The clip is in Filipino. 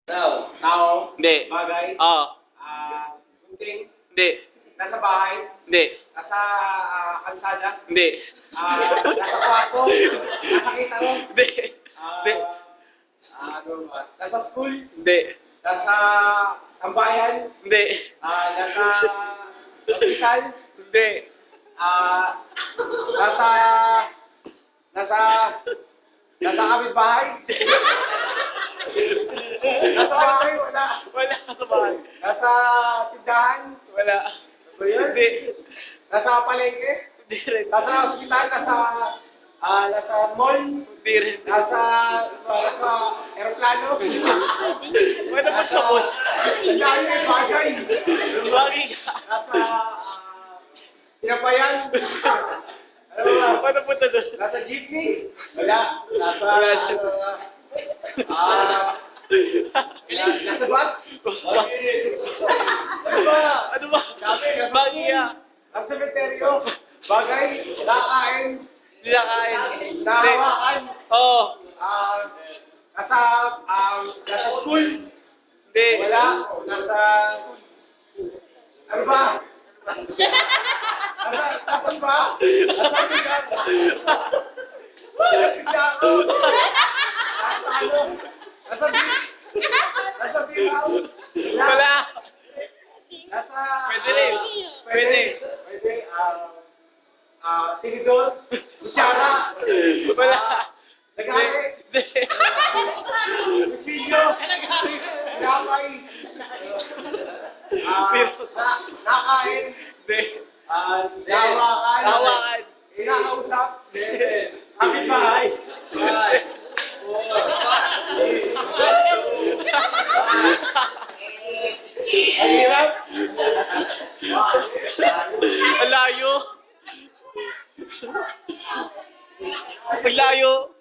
Tao. Hindi. Bagay. Oo. Gunting. Hindi. Nasa bahay. Hindi. Nasa kalsada. Hindi. Nasa kwarto. Nasa kitaro. Hindi. Hindi. Ano ba? Nasa school. Hindi. Nasa tambayan. Hindi. Nasa hospital. Hindi. Nasa nasa nasa kapitbahay. Nasa bahay, wala. Wala ka sa bahay. Nasa tindahan. Wala. Ba yun? Hindi. Nasa palengke. Hindi rin. Nasa hospital. Nasa mall. Hindi rin. Nasa aeroplano. Pwede pa sa pool. Bagay. Bagay ka. Nasa tinapayan. Ano ba? Pwede punta doon. Nasa jeepney. Wala. Nasa nasa bus. Ano ba? Ano ba? Bagay ka. Nasa cemeteryo. Bagay. Nakain. Hindi na kain. Nahawakan. Oo. Nasa school. Hindi. Wala. Nasa ano ba? Nasa ba? Nasa lugar. Nasa Sindako. Nasa ano? Nasa beach. Nasa beach house. Wala. Nasa... Pwede rin. Pwede. Pwede. Tinidor. Kutsara. Wala. Nagari. Hindi. Kutsilyo. Gamay. Nakain. Hindi. Nahawakan. Hawakan. Inakausap. Kapitbahay. Ang hirap. Ang layo. Ang layo.